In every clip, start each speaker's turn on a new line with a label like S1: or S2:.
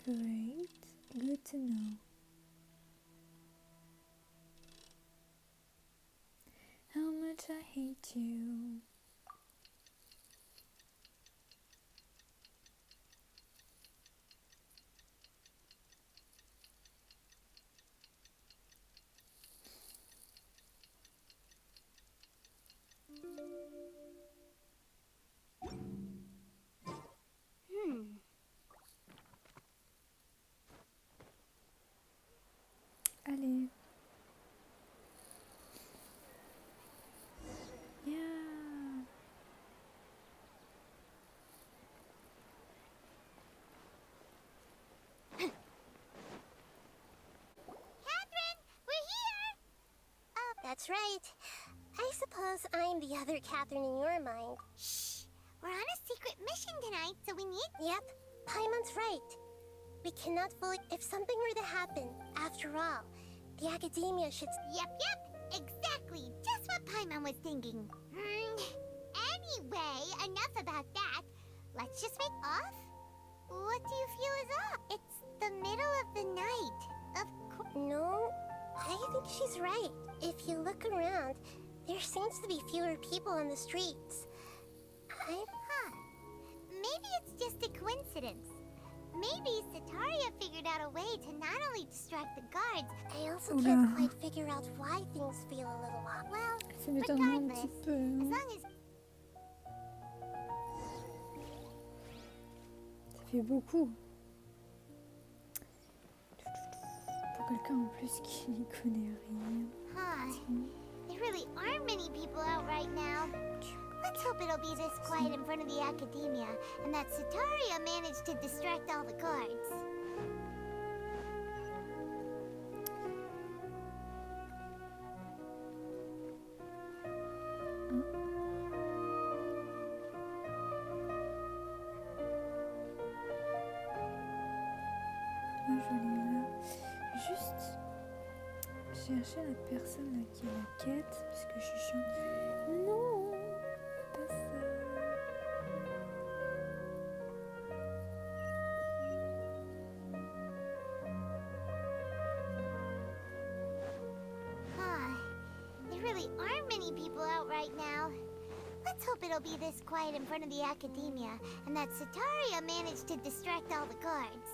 S1: Great. Good to know. How much I hate you. Allez. Yeah.
S2: Catherine, we're here! Oh, that's right. I suppose I'm the other Catherine in your mind. Shh! We're on a secret mission tonight, so we need... Yep, Paimon's right. We cannot fully... If something were to happen, after all, the academia should... Yep, exactly. Just what Paimon was thinking. Anyway, enough about that. Let's just make off. What do you feel is up? It's the middle of the night. Of course... No, I think she's right. If you look around, there seems to be fewer people on the streets. Maybe it's just a coincidence. Maybe Sataria figured out a way to not only distract the guards, I also can't quite figure out why things feel a little off. Well,
S1: Ça m'étonne un
S2: regardless,
S1: petit peu.
S2: as long as...
S1: Ça fait beaucoup. Pour quelqu'un en plus qui n'y connaît rien.
S2: There really aren't many people out right now. Let's hope it'll be this quiet in front of the academia, and that Sataria managed to distract all the guards.
S1: Moi, je l'ai là. Juste chercher la personne là qui la quête, parce que je suis chiante. Non, pas ça.
S2: There really aren't many people out right now. Let's hope it'll be this quiet in front of the academia, and that Sataria managed to distract all the guards.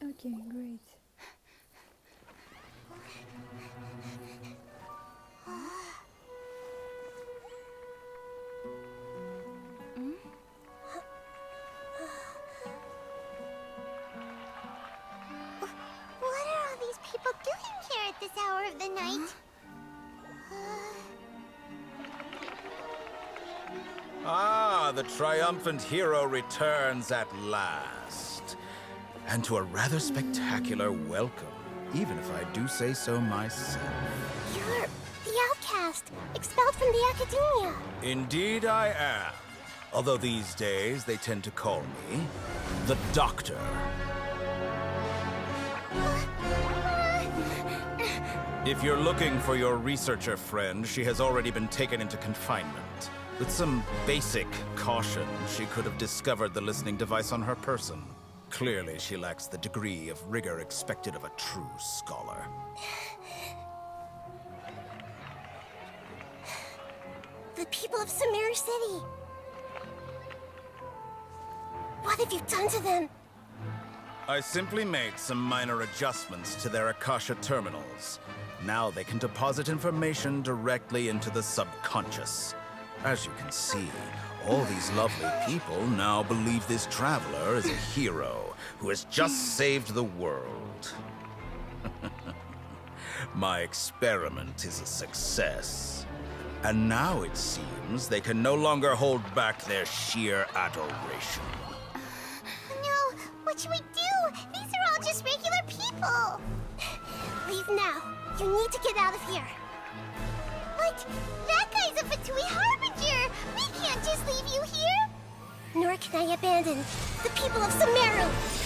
S1: Okay, great.
S2: What are all these people doing here at this hour of the night?
S3: Ah, the triumphant hero returns at last. And to a rather spectacular welcome, even if I do say so myself.
S2: You're the outcast, expelled from the academia.
S3: Indeed I am. Although these days they tend to call me the Doctor. If you're looking for your researcher friend, she has already been taken into confinement. With some basic caution, she could have discovered the listening device on her person. Clearly, she lacks the degree of rigor expected of a true scholar.
S2: The people of Sumeru City. What have you done to them?
S3: I simply made some minor adjustments to their Akasha terminals. Now they can deposit information directly into the subconscious. As you can see, all these lovely people now believe this traveler is a hero who has just saved the world. My experiment is a success. And now it seems they can no longer hold back their sheer adoration.
S2: No, what should we do? These are all just regular people. Leave now. You need to get out of here. What? That guy's a Fatui Harbinger! We can't just leave you here! Nor can I abandon the people of Sumeru!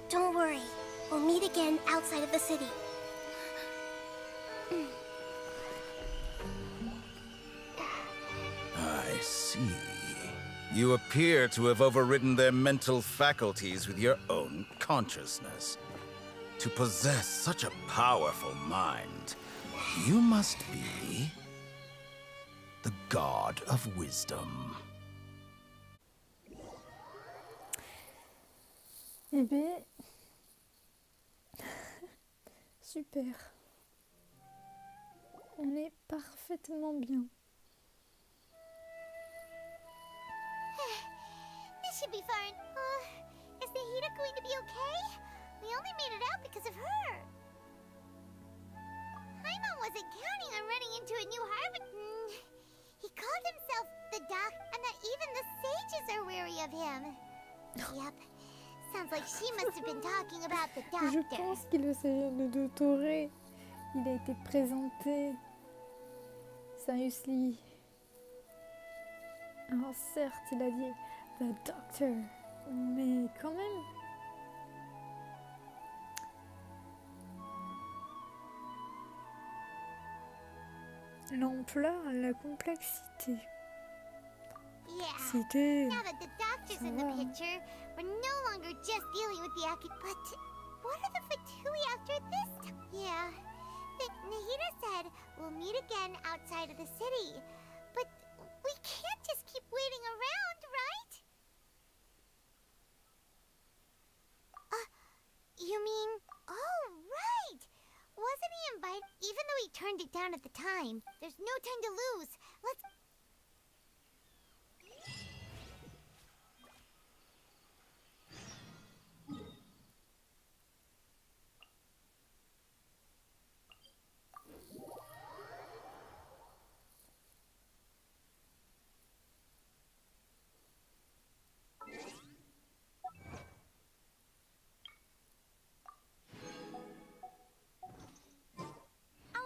S2: Don't worry. We'll meet again outside of the city.
S3: I see. You appear to have overridden their mental faculties with your own consciousness. To possess such a powerful mind, you must be the god of wisdom.
S1: Eh ben... Super. On est parfaitement bien.
S2: This should be fun. Is Dehya going to be okay? We only made it out because of her. Paimon wasn't counting on running into a new harbinger. He called himself the Doc, and that even the sages are wary of him. Yep. Sounds like she must have been talking about the
S1: Je
S2: doctor.
S1: pense qu'il s'agit de Dotoré. Il a été présenté. Seriously. Alors certes, il a dit The Doctor, mais quand même. L'ampleur, la complexité.
S2: Yeah.
S1: C'était...
S2: Now that the doctor's in the picture, we're no longer just dealing with the But what are the Fatui after this time? Yeah. Nahida said we'll meet again outside of the city. But we can't just keep waiting around, right? You mean... Oh, right! Wasn't he invited even though he turned it down at the time? There's no time to lose. Let's...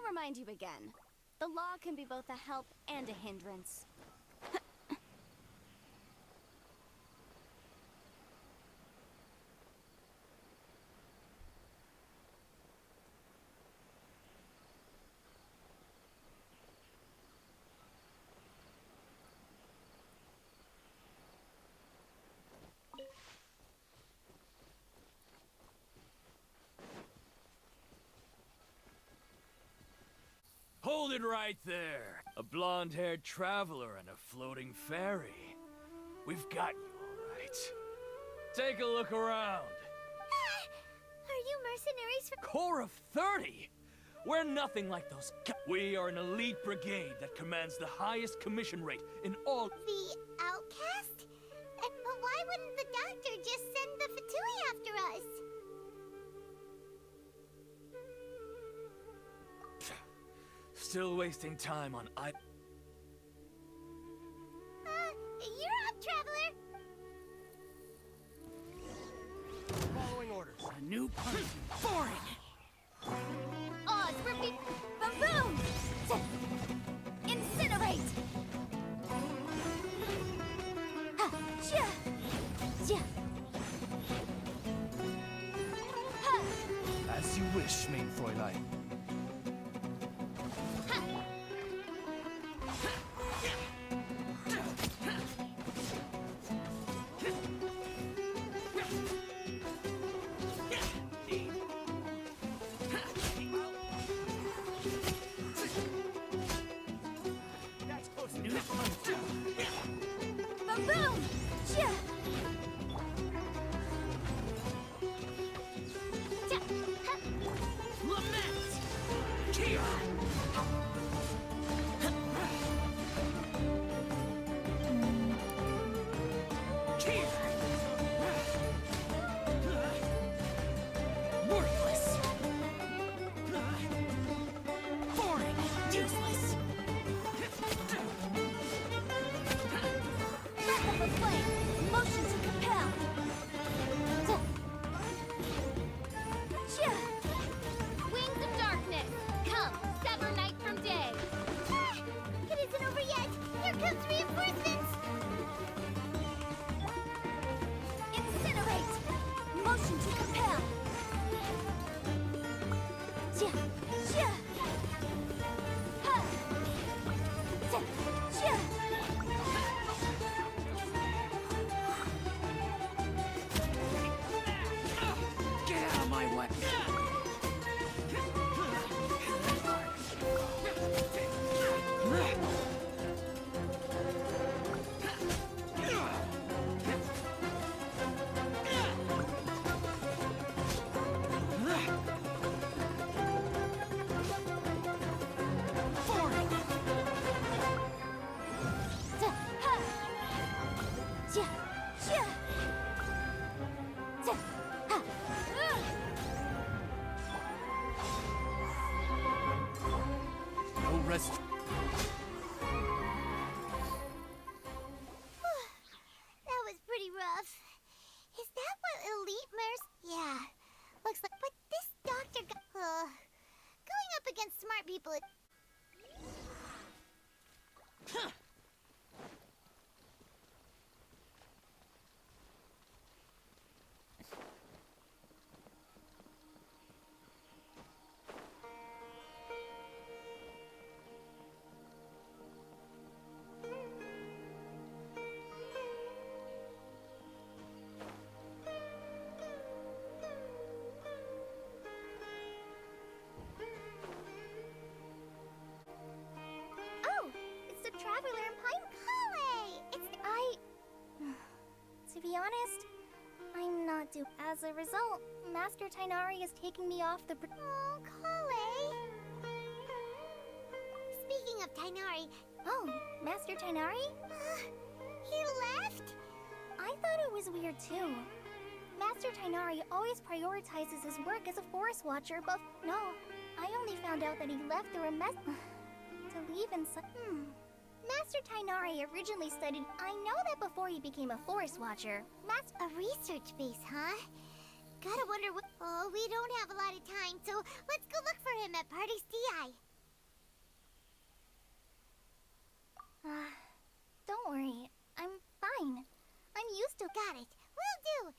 S4: Remind you again. The law can be both a help and a hindrance.
S5: Hold it right there. A blonde-haired traveler and a floating fairy. We've got you, all right. Take a look around.
S2: Are you mercenaries for...
S5: Corps of 30? We're nothing like those We are an elite brigade that commands the highest commission rate in all...
S2: The outcast? But why wouldn't the doctor just send the Fatui after us?
S5: Still wasting time on
S2: You're up, traveler!
S5: Following orders. A new punishment. Foreign!
S4: Oz, repeat! Boom! Incinerate! Ha! Ja! Ja! Ha!
S5: As you wish, mein Fräulein.
S4: Boom! Ja! Ja! Ha!
S5: Lament! rest.
S2: That was pretty rough. Is that what elite mercs? Yeah. Looks like. But this doctor going up against smart people. Traveler and Pine Calais! To be honest, I'm not due. As a result, Master Tighnari is taking me off the... Oh, Calais! Speaking of Tighnari... Oh, Master Tighnari? He left? I thought it was weird too. Master Tighnari always prioritizes his work as a forest watcher, but... No, I only found out that he left through a mess... to leave in some... Master Tighnari originally studied... I know that before he became a forest watcher. A research base, huh? Gotta wonder what... Oh, we don't have a lot of time, so let's go look for him at Partie's DI. Don't worry. I'm fine. I'm used to... Got it. Will do.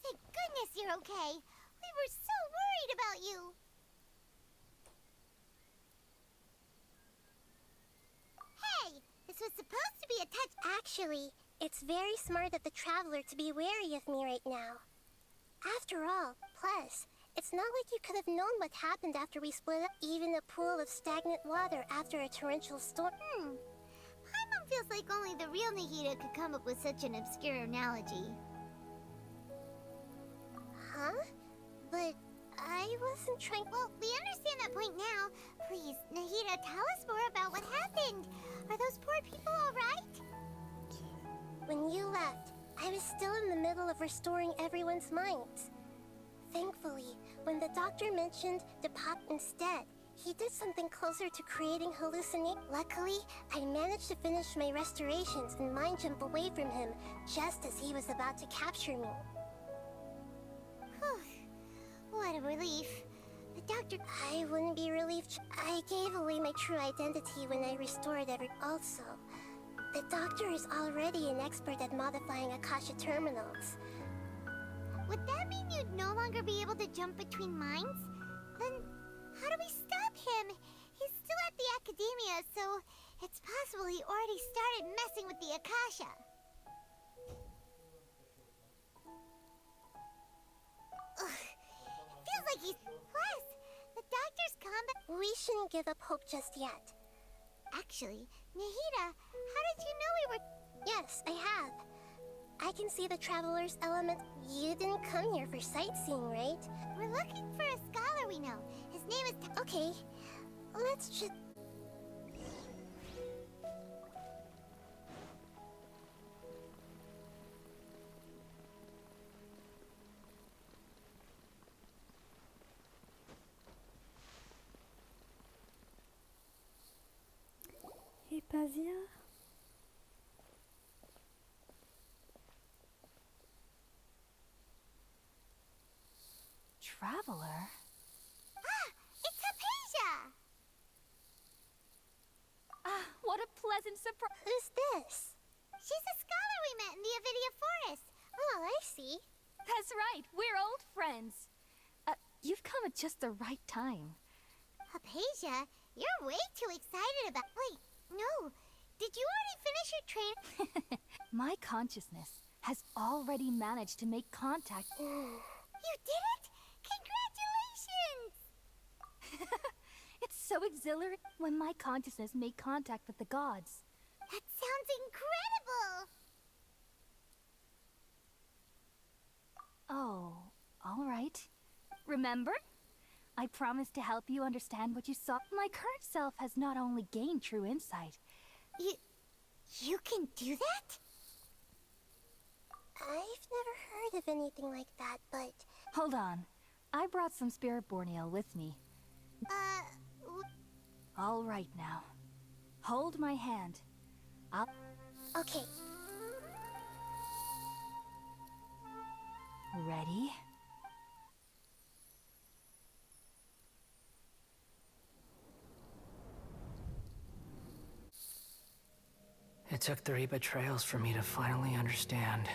S2: Thank goodness you're okay. We were so worried about you. Hey, this was supposed to be a touch. Actually, it's very smart of the Traveler to be wary of me right now. After all, plus, it's not like you could have known what happened after we split up. Even a pool of stagnant water after a torrential storm. Paimon feels like only the real Nahida could come up with such an obscure analogy. Huh? But I wasn't trying... Well, we understand that point now. Please, Nahida, tell us more about what happened. Are those poor people alright? When you left, I was still in the middle of restoring everyone's minds. Thankfully, when the doctor mentioned Depop instead, he did something closer to creating hallucinations. Luckily, I managed to finish my restorations and mind jump away from him just as he was about to capture me. Whew. What a relief. The doctor... I wouldn't be relieved. I gave away my true identity when I restored Also, the doctor is already an expert at modifying Akasha terminals. Would that mean you'd no longer be able to jump between minds? Then, how do we stop him? He's still at the Academia, so it's possible he already started messing with the Akasha. Ugh. It feels like he's... Plus, the doctor's combat... We shouldn't give up hope just yet. Actually, Nahida, how did you know we were... Yes, I have. I can see the Traveler's element. You didn't come here for sightseeing, right? We're looking for a scholar we know. His name is... Okay, let's just...
S1: Hypatia?
S6: Traveler?
S2: It's Hypatia!
S6: What a pleasant surprise!
S2: Who's this? She's a scholar we met in the Avidia Forest. Oh, I see.
S6: That's right, we're old friends. You've come at just the right time.
S2: Hypatia, you're way too excited about... Wait, no. Did you already finish your train?
S6: My consciousness has already managed to make contact.
S2: You did it? Congratulations!
S6: It's so exhilarating when my consciousness made contact with the gods.
S2: That sounds incredible!
S6: Oh, all right. Remember? I promised to help you understand what you saw. My current self has not only gained true insight.
S2: You can do that? I've never heard of anything like that, but...
S6: Hold on. I brought some spirit borneal with me. All right now. Hold my hand.
S2: Okay.
S6: Ready?
S7: It took 3 betrayals for me to finally understand.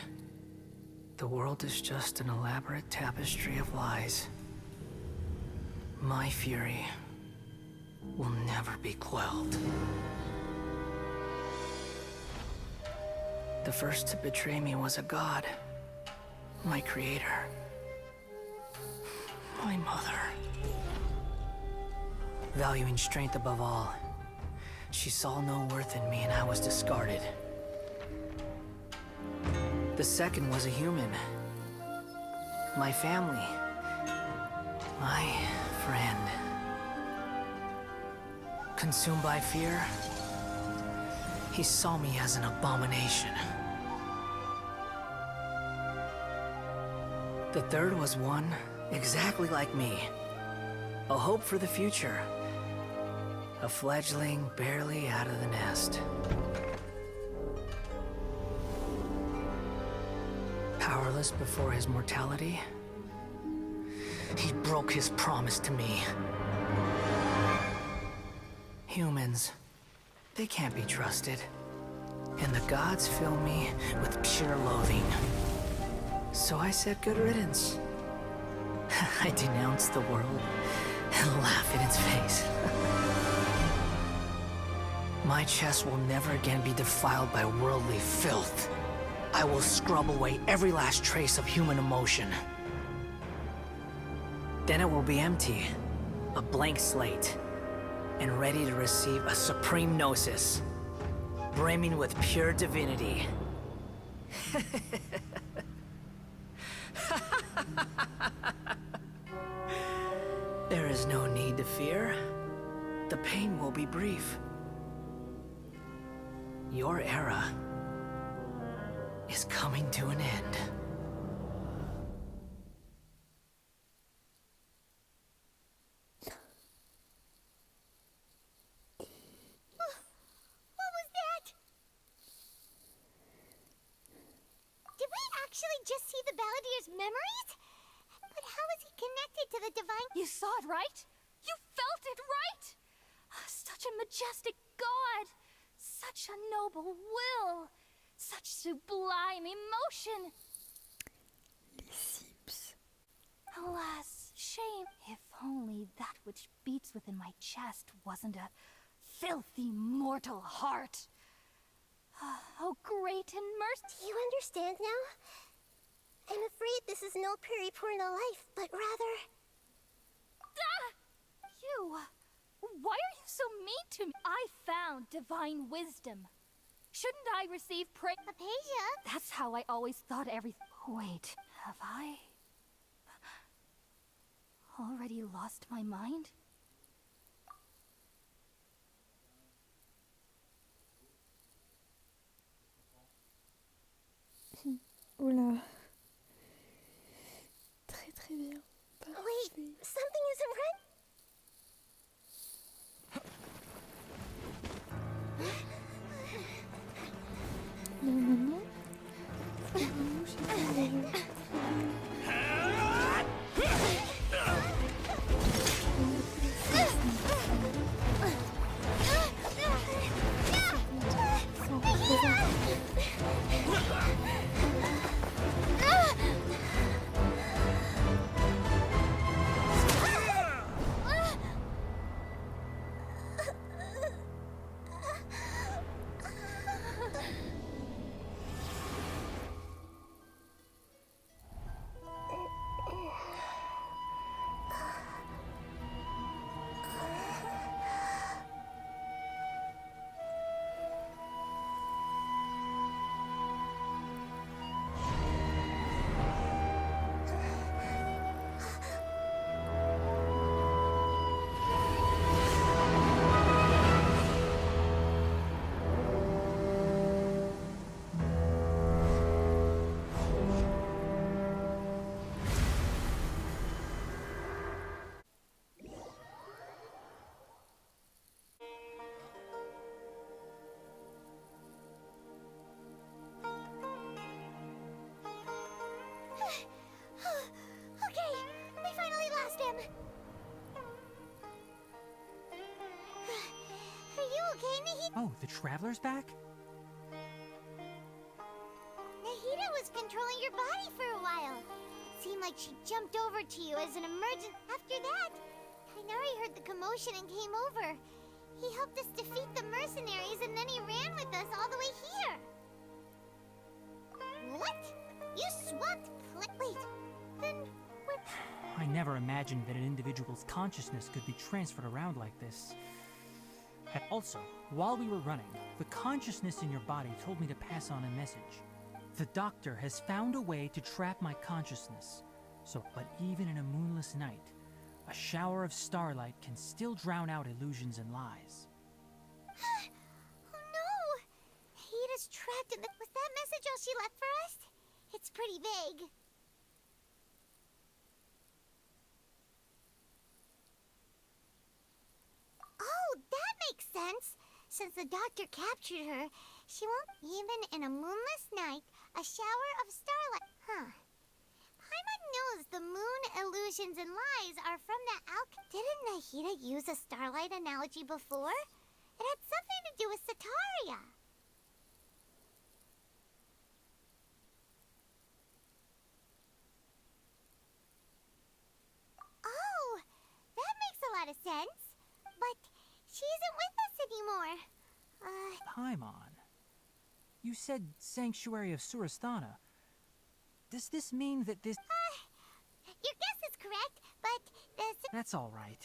S7: The world is just an elaborate tapestry of lies. My fury will never be quelled. The first to betray me was a god. My creator. My mother. Valuing strength above all, she saw no worth in me and I was discarded. The second was a human. My family. My friend. Consumed by fear, he saw me as an abomination. The third was one exactly like me. A hope for the future. A fledgling barely out of the nest. Powerless before his mortality, he broke his promise to me. Humans, they can't be trusted. And the gods fill me with pure loathing. So I said good riddance. I denounced the world and laughed in its face. My chest will never again be defiled by worldly filth. I will scrub away every last trace of human emotion. Then it will be empty, a blank slate, and ready to receive a supreme gnosis, brimming with pure divinity. There is no need to fear. The pain will be brief. Your era is coming to an end.
S2: What was that? Did we actually just see the Balladeer's memories? But how is he connected to the divine?
S6: You saw it, right? You felt it, right? Such a majestic god! Such a noble will! Such sublime emotion!
S1: Les Sips.
S6: Alas, shame. If only that which beats within my chest wasn't a filthy mortal heart. Oh, great and merciful.
S2: Do you understand now? I'm afraid this is no periporno life, but rather...
S6: You! Why are you so mean to me? I found divine wisdom. Shouldn't I receive praise?
S2: Aphasia?
S6: That's how I always thought everything. Wait, have I already lost my mind?
S1: Oula. Très très bien.
S2: Wait,
S1: Parfait.
S2: something isn't right.
S1: Normalement, normalement, j'ai pas de...
S2: okay, Nahida?
S8: Oh, the Traveler's back?
S2: Nahida was controlling your body for a while. It seemed like she jumped over to you as an emergent. After that, Kainari heard the commotion and came over. He helped us defeat the mercenaries and then he ran with us all the way here. What? You swapped Wait, then what?
S8: I never imagined that an individual's consciousness could be transferred around like this. Also, while we were running, the consciousness in your body told me to pass on a message. The doctor has found a way to trap my consciousness. But even in a moonless night, a shower of starlight can still drown out illusions and lies.
S2: Oh no! Nahida's trapped in the... Was that message all she left for us? It's pretty vague. Oh, that makes sense. Since the doctor captured her, she won't... Even in a moonless night, a shower of starlight... Huh. Paimon knows the moon illusions and lies are from the Didn't Nahida use a starlight analogy before? It had something to do with Sataria. Oh, that makes a lot of sense. But she isn't with us anymore.
S8: Paimon, you said Sanctuary of Surasthana. Does this mean that this...
S2: Your guess is correct, but
S8: That's all right.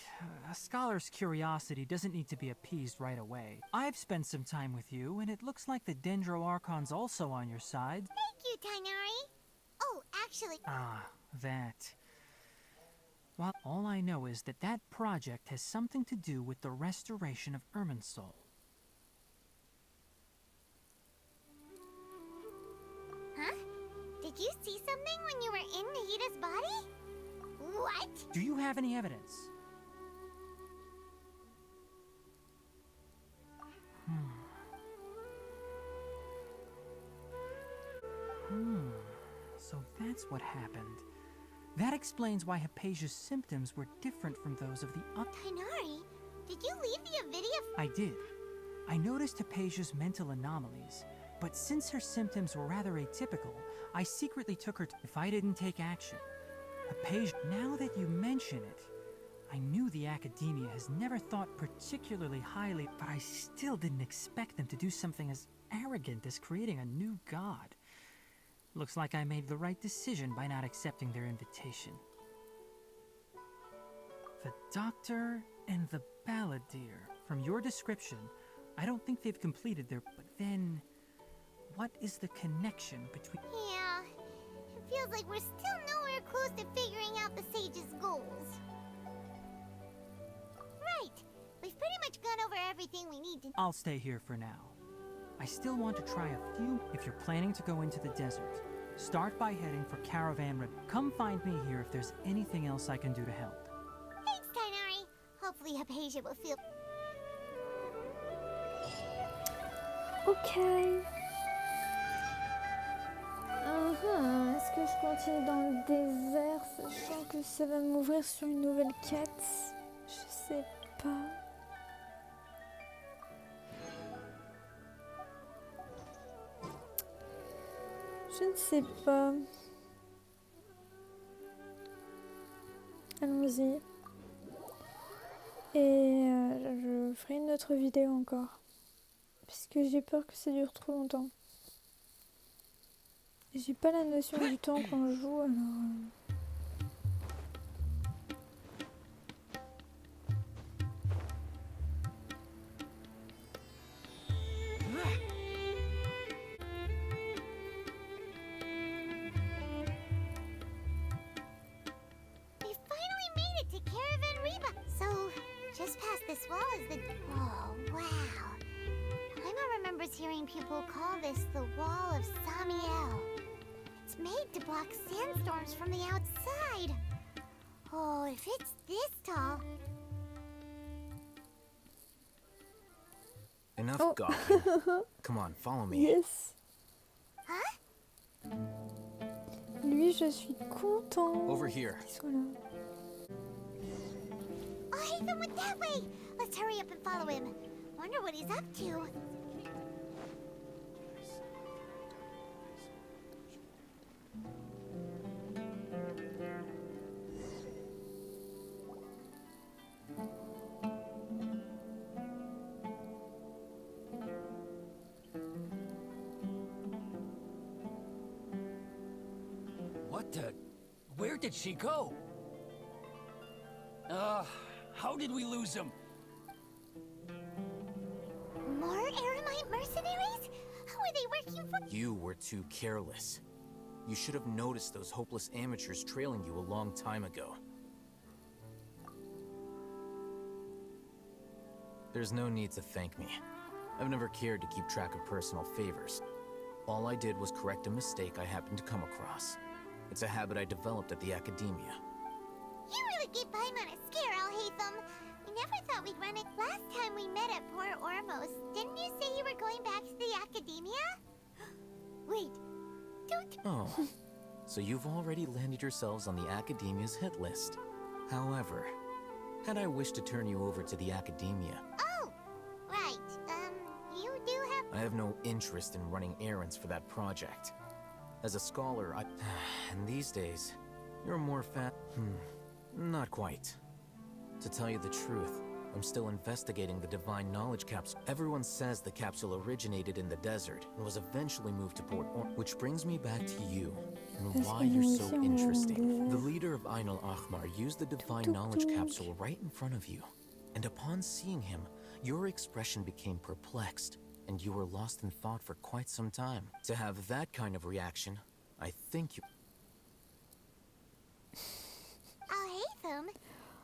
S8: A scholar's curiosity doesn't need to be appeased right away. I've spent some time with you, and it looks like the Dendro Archon's also on your side.
S2: Thank you, Tainari. Oh, actually...
S8: Ah, that. Well, all I know is that that project has something to do with the restoration of Irminsul.
S2: Huh? Did you see something when you were in Nahida's body? What?
S8: Do you have any evidence? So that's what happened. That explains why Hypatia's symptoms were different from those of the
S2: Tainari, did you leave the Avidia?
S8: I did. I noticed Hypatia's mental anomalies, but since her symptoms were rather atypical, I secretly took her to... If I didn't take action, Hypatia, now that you mention it, I knew the academia has never thought particularly highly, but I still didn't expect them to do something as arrogant as creating a new god. Looks like I made the right decision by not accepting their invitation. The Doctor and the Balladeer. From your description, I don't think they've completed their... But then, what is the connection between...
S2: Yeah, it feels like we're still nowhere close to figuring out the Sage's goals. Right, we've pretty much gone over everything we need to...
S8: I'll stay here for now. I still want to try a few... If you're planning to go into the desert, start by heading for Caravan River. Come find me here if there's anything else I can do to help.
S2: Thanks, Tainari. Hopefully Hypatia will feel...
S1: Ok. Est-ce que je continue dans le désert, sachant que ça va m'ouvrir sur une nouvelle quête? Je sais pas. Je ne sais pas. Allons-y. Et je ferai une autre vidéo encore. Parce que j'ai peur que ça dure trop longtemps. J'ai pas la notion du temps quand je joue, alors...
S2: This wall is the... Oh, wow. Paimon remembers hearing people call this the Wall of Samiel. It's made to block sandstorms from the outside. Oh, if it's this tall...
S9: Enough gawking. Come on, follow me.
S1: Yes.
S2: Huh?
S1: Lui, je suis content.
S9: Over here.
S1: Qu'il soit là.
S2: Alhaitham went that way! Let's hurry up and follow him. Wonder what he's up to.
S5: What the? Where did she go? How did we lose him?
S2: More Aramite mercenaries? Who are they working for?
S9: You were too careless. You should have noticed those hopeless amateurs trailing you a long time ago. There's no need to thank me. I've never cared to keep track of personal favors. All I did was correct a mistake I happened to come across. It's a habit I developed at the Academia.
S2: You really gave Paimon a scare, Alhaitham. We never thought we'd run it. Last time we met at Port Ormos, didn't you say you were going back to the Academia? Wait, don't...
S9: Oh, so you've already landed yourselves on the Academia's hit list. However, had I wished to turn you over to the Academia...
S2: Oh, right. You do have...
S9: I have no interest in running errands for that project. As a scholar, and these days, you're more not quite. To tell you the truth, I'm still investigating the Divine Knowledge Capsule. Everyone says the capsule originated in the desert and was eventually moved to Port Ormos. Which brings me back to you, and why you're so interesting. The leader of Ainul Ahmar used the Divine Knowledge Capsule right in front of you. And upon seeing him, your expression became perplexed, and you were lost in thought for quite some time. To have that kind of reaction, I think you...
S2: Alhaitham,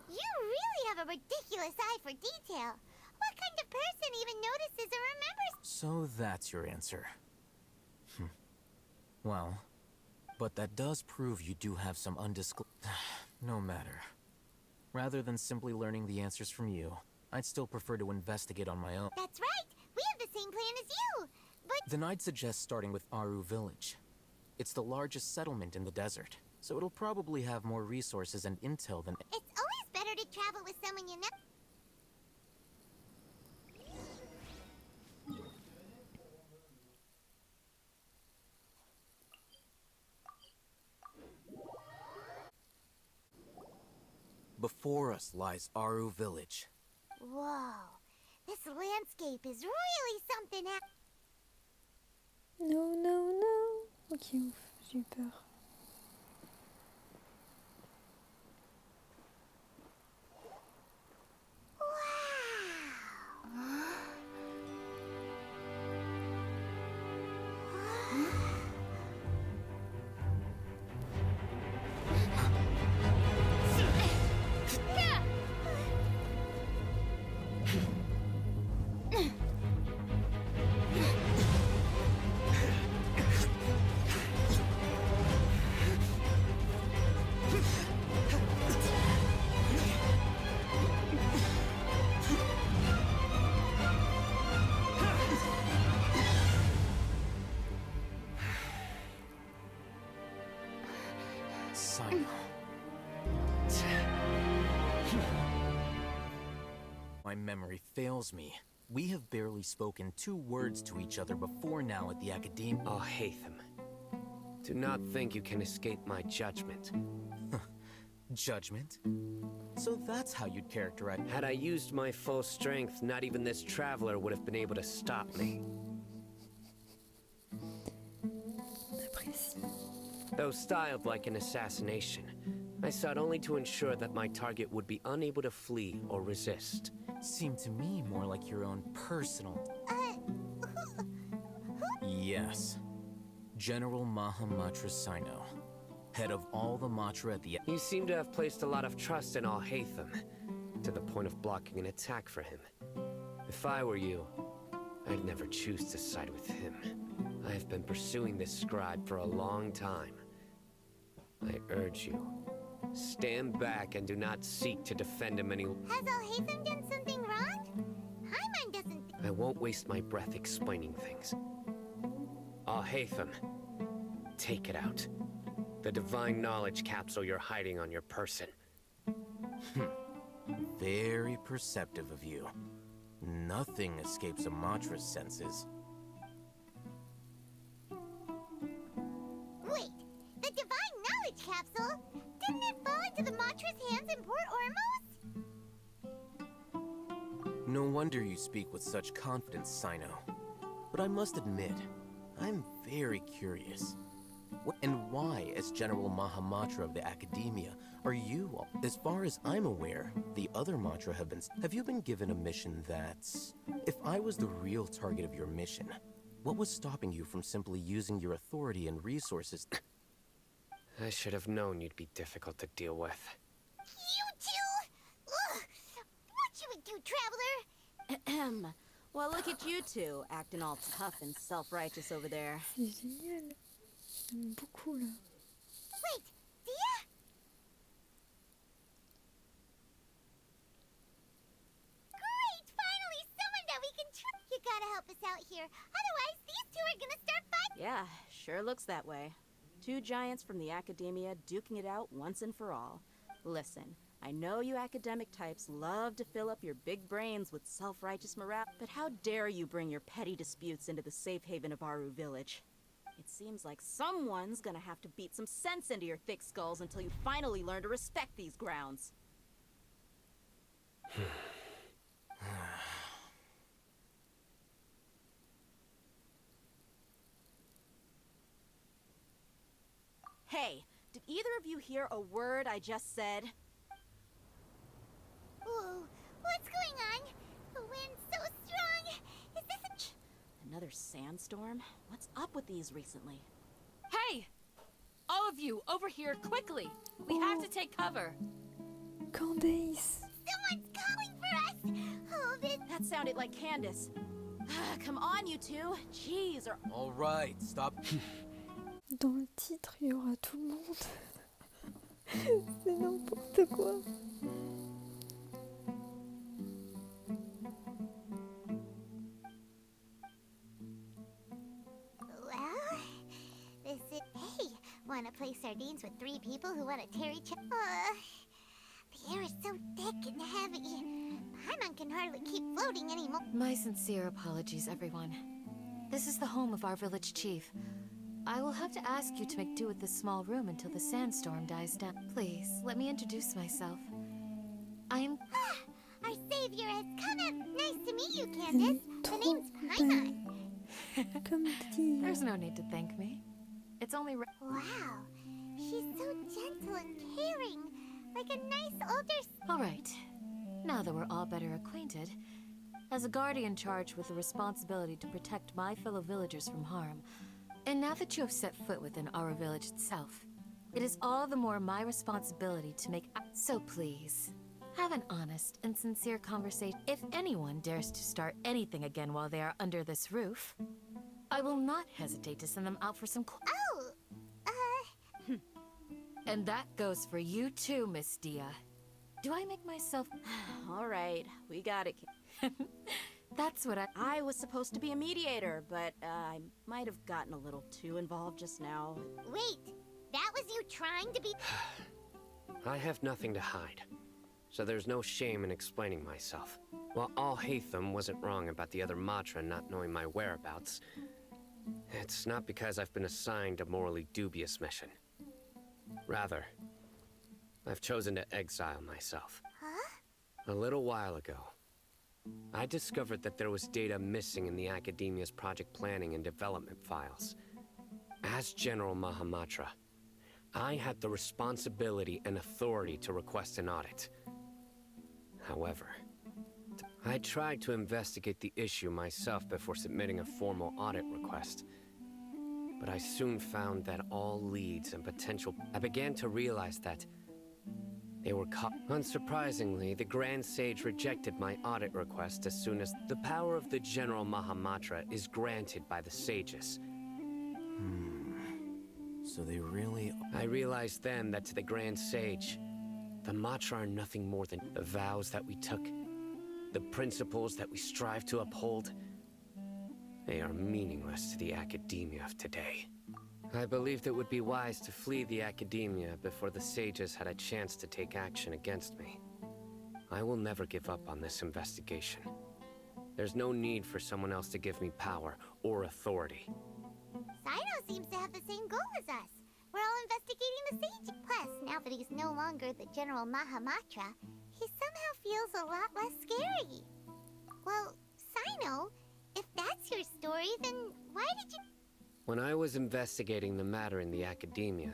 S2: you really have a ridiculous eye for detail. What kind of person even notices or remembers?
S9: So that's your answer. Well, but that does prove you do have some undisclosed... No matter. Rather than simply learning the answers from you, I'd still prefer to investigate on my own.
S2: That's right! We have the same plan as you! But...
S9: Then I'd suggest starting with Aru Village. It's the largest settlement in the desert, so it'll probably have more resources and intel than...
S2: It's always better to travel with someone you know.
S9: Before us lies Aru Village.
S2: Whoa, this landscape is really something.
S1: Non, non, non. Ok, ouf, j'ai eu peur.
S9: Cyno. My memory fails me. We have barely spoken 2 words to each other before now at the Academia.
S10: Alhaitham, do not think you can escape my judgment.
S9: Judgment? So that's how you'd characterize...
S10: Had I used my full strength, not even this traveler would have been able to stop me. Though styled like an assassination, I sought only to ensure that my target would be unable to flee or resist.
S9: Seemed to me more like your own personal... Yes. General Mahamatra Cyno. Head of all the Matra at the...
S10: You seem to have placed a lot of trust in Alhaitham, to the point of blocking an attack for him. If I were you, I'd never choose to side with him. I have been pursuing this scribe for a long time. I urge you, stand back and do not seek to defend him any...
S2: Has Alhaitham done something wrong? Paimon doesn't...
S10: I won't waste my breath explaining things. Alhaitham, take it out. The Divine Knowledge Capsule you're hiding on your person.
S9: Very perceptive of you. Nothing escapes a Matra's senses.
S2: Wait, the Divine Knowledge Capsule? Didn't it fall into the Matra's hands in Port Ormos?
S9: No wonder you speak with such confidence, Cyno. But I must admit, I'm very curious. And why, as General Mahamatra of the Academia, are you, as far as I'm aware, the other Matra have been... Have you been given a mission that's... If I was the real target of your mission, what was stopping you from simply using your authority and resources?
S10: I should have known you'd be difficult to deal with.
S2: You two? Ugh! What you would do, Traveler?
S11: Ahem. Well, look at you two, acting all tough and self-righteous over there.
S1: C'est génial. J'aime beaucoup là.
S2: Wait, Dehya? Great! Finally, someone that we can trust. You gotta help us out here. Otherwise, these two are gonna start fighting.
S11: Yeah, sure looks that way. Two giants from the Academia duking it out once and for all. Listen, I know you academic types love to fill up your big brains with self-righteous morale, but how dare you bring your petty disputes into the safe haven of Aru Village? It seems like someone's gonna have to beat some sense into your thick skulls until you finally learn to respect these grounds. Hey, did either of you hear a word I just said?
S2: Whoa, what's going on? The wind's so strong. Is this
S11: Another sandstorm? What's up with these recently?
S12: Hey! All of you, over here, quickly! We have to take cover!
S1: Candace!
S2: Someone's calling for us! Oh, this...
S11: That sounded like Candace. Come on, you two. Jeez, or...
S9: All right, stop.
S1: Dans le titre, il y aura tout le monde. C'est n'importe quoi.
S2: Well, this is... Hey, wanna play sardines with three people who want to tear each other? The air is so thick and heavy. Paimon can hardly keep floating anymore.
S13: My sincere apologies, everyone. This is the home of our village chief. I will have to ask you to make do with this small room until the sandstorm dies down. Please, let me introduce myself. I am...
S2: Our savior has come up. Nice to meet you, Candace. The name's Paimon.
S1: Comme dit.
S13: There's no need to thank me. It's only...
S2: Wow, she's so gentle and caring. Like a nice older...
S13: All right. Now that we're all better acquainted, as a guardian charged with the responsibility to protect my fellow villagers from harm, and now that you have set foot within our village itself, it is all the more my responsibility to make... So please, have an honest and sincere conversation. If anyone dares to start anything again while they are under this roof, I will not hesitate to send them out for some...
S2: Oh,
S13: And that goes for you too, Miss Dehya. Do I make myself...
S11: All right, we got it.
S13: That's what
S11: I was supposed to be a mediator, but I might have gotten a little too involved just now.
S2: wait. That was you trying to be...
S10: I have nothing to hide, so there's no shame in explaining myself. While Alhaitham wasn't wrong about the other Matra not knowing my whereabouts, it's not because I've been assigned a morally dubious mission. Rather, I've chosen to exile myself.
S2: Huh?
S10: A little while ago, I discovered that there was data missing in the Academia's project planning and development files. As General Mahamatra, I had the responsibility and authority to request an audit. However, I tried to investigate the issue myself before submitting a formal audit request. But I soon found that all leads and potential... I began to realize that they were caught. Unsurprisingly, the Grand Sage rejected my audit request as soon as the power of the General Mahamatra is granted by the sages.
S9: So they really...
S10: I realized then that to the Grand Sage, the Matra are nothing more than the vows that we took, the principles that we strive to uphold. They are meaningless to the Academia of today. I believed it would be wise to flee the Academia before the sages had a chance to take action against me. I will never give up on this investigation. There's no need for someone else to give me power or authority.
S2: Cyno seems to have the same goal as us. We're all investigating the sage. Plus, now that he's no longer the General Mahamatra, he somehow feels a lot less scary. Well, Cyno, if that's your story, then why did you...
S10: When I was investigating the matter in the academia,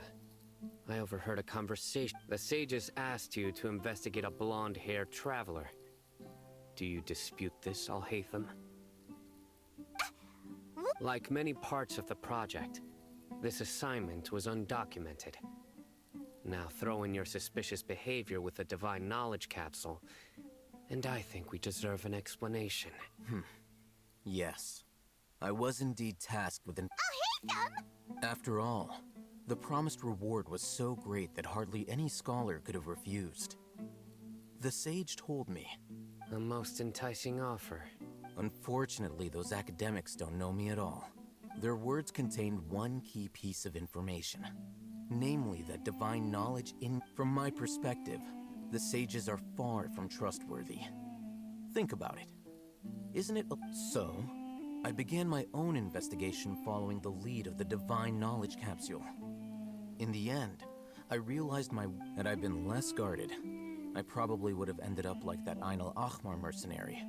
S10: I overheard a conversation. The sages asked you to investigate a blonde-haired traveler. Do you dispute this, Alhaitham? Like many parts of the project, this assignment was undocumented. Now throw in your suspicious behavior with the Divine Knowledge Capsule, and I think we deserve an explanation.
S9: Yes. I was indeed tasked with an...
S2: Alhaitham!
S9: After all, the promised reward was so great that hardly any scholar could have refused. The sage told me.
S10: A most enticing offer.
S9: Unfortunately, those academics don't know me at all. Their words contained one key piece of information. Namely, that divine knowledge From my perspective, the sages are far from trustworthy. Think about it. Isn't it so? I began my own investigation following the lead of the Divine Knowledge Capsule. In the end, I realized had I been less guarded, I probably would have ended up like that Ainul Ahmar mercenary,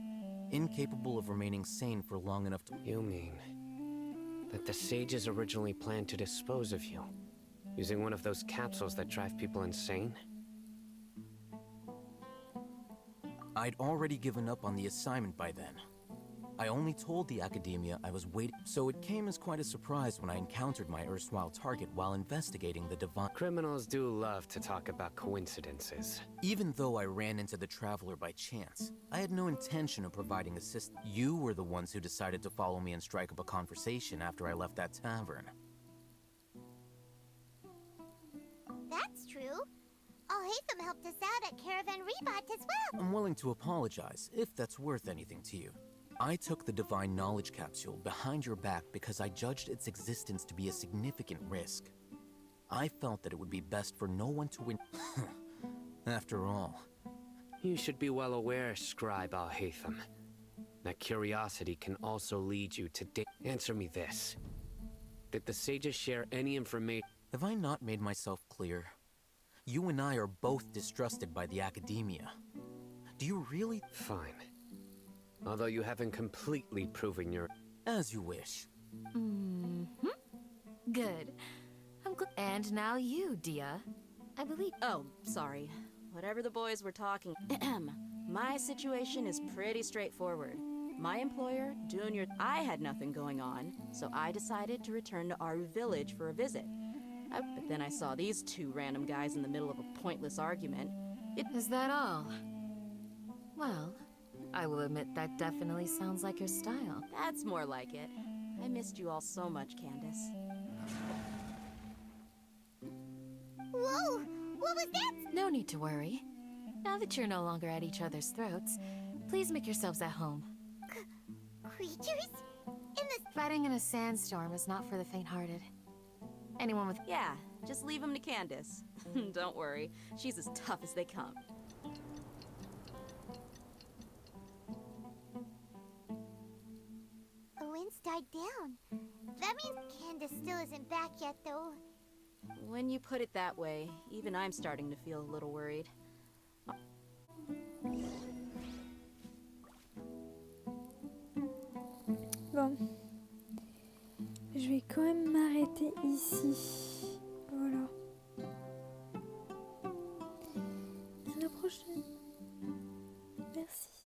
S9: incapable of remaining sane for long enough to...
S10: You mean that the sages originally planned to dispose of you, using one of those capsules that drive people insane?
S9: I'd already given up on the assignment by then. I only told the academia I was waiting, so it came as quite a surprise when I encountered my erstwhile target while investigating the divine...
S10: Criminals do love to talk about coincidences.
S9: Even though I ran into the Traveler by chance, I had no intention of providing assistance. You were the ones who decided to follow me and strike up a conversation after I left that tavern.
S2: That's true. Alhaitham helped us out at Caravan Rebot as well.
S9: I'm willing to apologize, if that's worth anything to you. I took the Divine Knowledge Capsule behind your back because I judged its existence to be a significant risk. I felt that it would be best for no one to win. After all.
S10: You should be well aware, Scribe Alhaitham, that curiosity can also lead you to Answer me this. Did the sages share any information?
S9: Have I not made myself clear? You and I are both distrusted by the academia. Do you really?
S10: Fine. Although you haven't completely proven your...
S9: As you wish.
S13: Good. And now you, Dehya. I believe...
S11: Oh, sorry. Whatever the boys were talking... My situation is pretty straightforward. My employer, Junior... I had nothing going on, so I decided to return to Aru Village for a visit. But then I saw these two random guys in the middle of a pointless argument.
S13: Is that all? Well... I will admit that definitely sounds like your style.
S11: That's more like it. I missed you all so much, Candace.
S2: Whoa! What was that?
S13: No need to worry. Now that you're no longer at each other's throats, please make yourselves at home.
S2: Creatures? In the...
S13: Fighting in a sandstorm is not for the faint-hearted. Anyone with...
S11: Yeah, just leave him to Candace. Don't worry, she's as tough as they come.
S2: The winds died down. That means Candace still isn't back yet, though.
S11: When you put it that way, even I'm starting to feel a little worried.
S1: Bon. Je vais quand même m'arrêter ici. Voilà. À la prochaine.